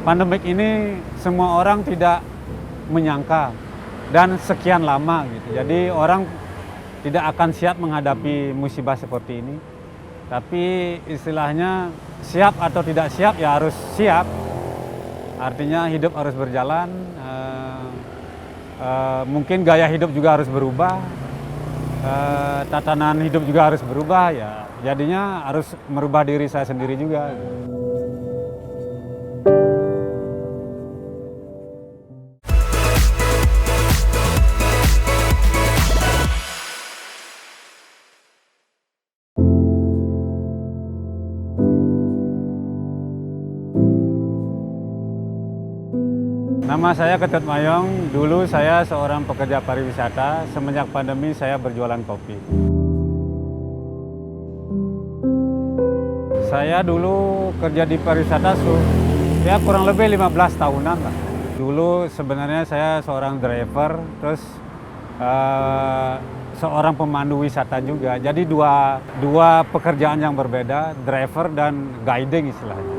Pandemik ini semua orang tidak menyangka dan sekian lama gitu. Jadi orang tidak akan siap menghadapi musibah seperti ini. Tapi istilahnya siap atau tidak siap ya harus siap. Artinya hidup harus berjalan, mungkin gaya hidup juga harus berubah, tatanan hidup juga harus berubah ya. Jadinya harus merubah diri saya sendiri juga. Nama saya Ketut Mayong, dulu saya seorang pekerja pariwisata, semenjak pandemi saya berjualan kopi. Saya dulu kerja di pariwisata ya kurang lebih 15 tahunan lah. Dulu sebenarnya saya seorang driver, terus seorang pemandu wisata juga. Jadi dua pekerjaan yang berbeda, driver dan guiding istilahnya.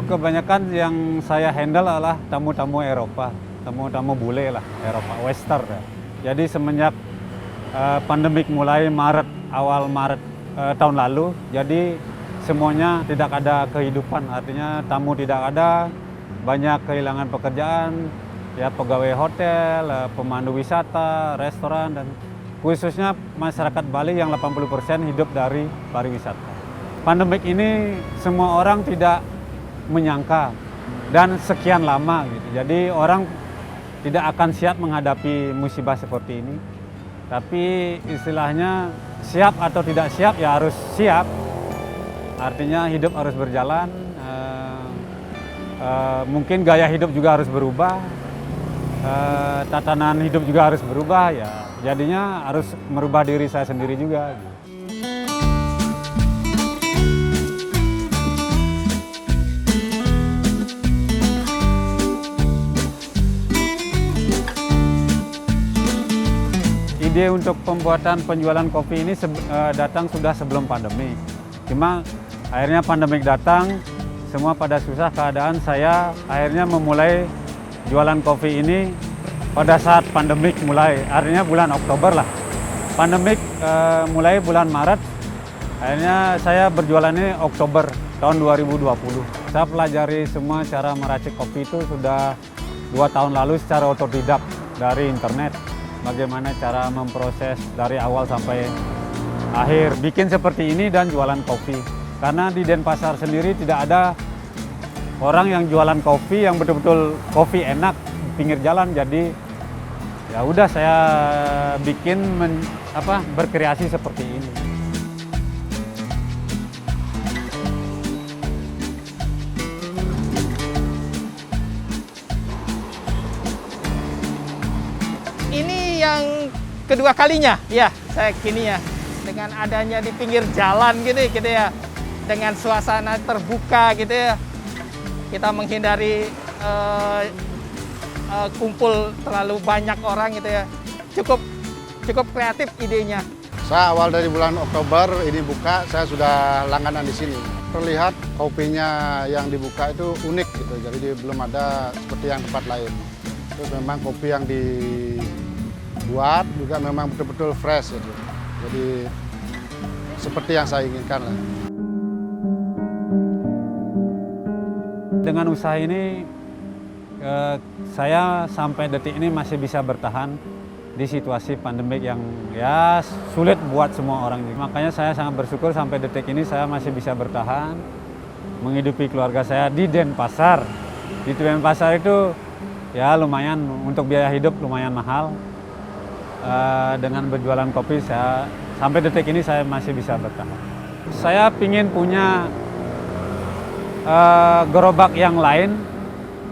Kebanyakan yang saya handle adalah tamu-tamu Eropa, tamu-tamu bule lah, Eropa, Western. Jadi semenjak pandemik mulai awal Maret tahun lalu, jadi semuanya tidak ada kehidupan, artinya tamu tidak ada, banyak kehilangan pekerjaan, ya pegawai hotel, pemandu wisata, restoran, dan khususnya masyarakat Bali yang 80% hidup dari pariwisata. Pandemik ini semua orang tidak menyangka dan sekian lama gitu. Jadi orang tidak akan siap menghadapi musibah seperti ini. Tapi istilahnya siap atau tidak siap ya harus siap. Artinya hidup harus berjalan. Mungkin gaya hidup juga harus berubah. Tatanan hidup juga harus berubah ya. Jadinya harus merubah diri saya sendiri juga. Ide untuk pembuatan penjualan kopi ini datang sudah sebelum pandemi. Cuma akhirnya pandemik datang, semua pada susah keadaan, saya akhirnya memulai jualan kopi ini pada saat pandemik mulai, artinya bulan Oktober lah. Pandemik mulai bulan Maret, akhirnya saya berjualan ini Oktober tahun 2020. Saya pelajari semua cara meracik kopi itu sudah 2 tahun lalu secara otodidak dari internet. Bagaimana cara memproses dari awal sampai akhir. Bikin seperti ini dan jualan kopi. Karena di Denpasar sendiri tidak ada orang yang jualan kopi yang betul-betul kopi enak di pinggir jalan. Jadi ya udah saya bikin berkreasi seperti ini. Yang kedua kalinya ya saya kini ya dengan adanya di pinggir jalan gitu ya, dengan suasana terbuka gitu ya, kita menghindari kumpul terlalu banyak orang gitu ya, cukup kreatif idenya. Saya awal dari bulan Oktober ini buka, saya sudah langganan di sini. Terlihat kopinya yang dibuka itu unik gitu, jadi belum ada seperti yang tempat lain. Terus memang kopi yang dibuat juga memang betul-betul fresh gitu. Jadi seperti yang saya inginkan lah. Dengan usaha ini saya sampai detik ini masih bisa bertahan di situasi pandemik yang ya sulit buat semua orang. Makanya saya sangat bersyukur sampai detik ini saya masih bisa bertahan menghidupi keluarga saya di Denpasar. Di Denpasar itu ya lumayan, untuk biaya hidup lumayan mahal. Dengan berjualan kopi saya sampai detik ini saya masih bisa bertahan. Saya ingin punya gerobak yang lain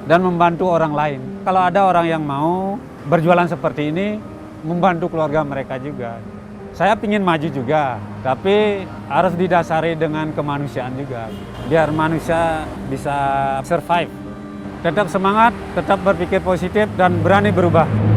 dan membantu orang lain. Kalau ada orang yang mau berjualan seperti ini, membantu keluarga mereka juga. Saya ingin maju juga, tapi harus didasari dengan kemanusiaan juga. Biar manusia bisa survive Tetap semangat, tetap berpikir positif, dan berani berubah.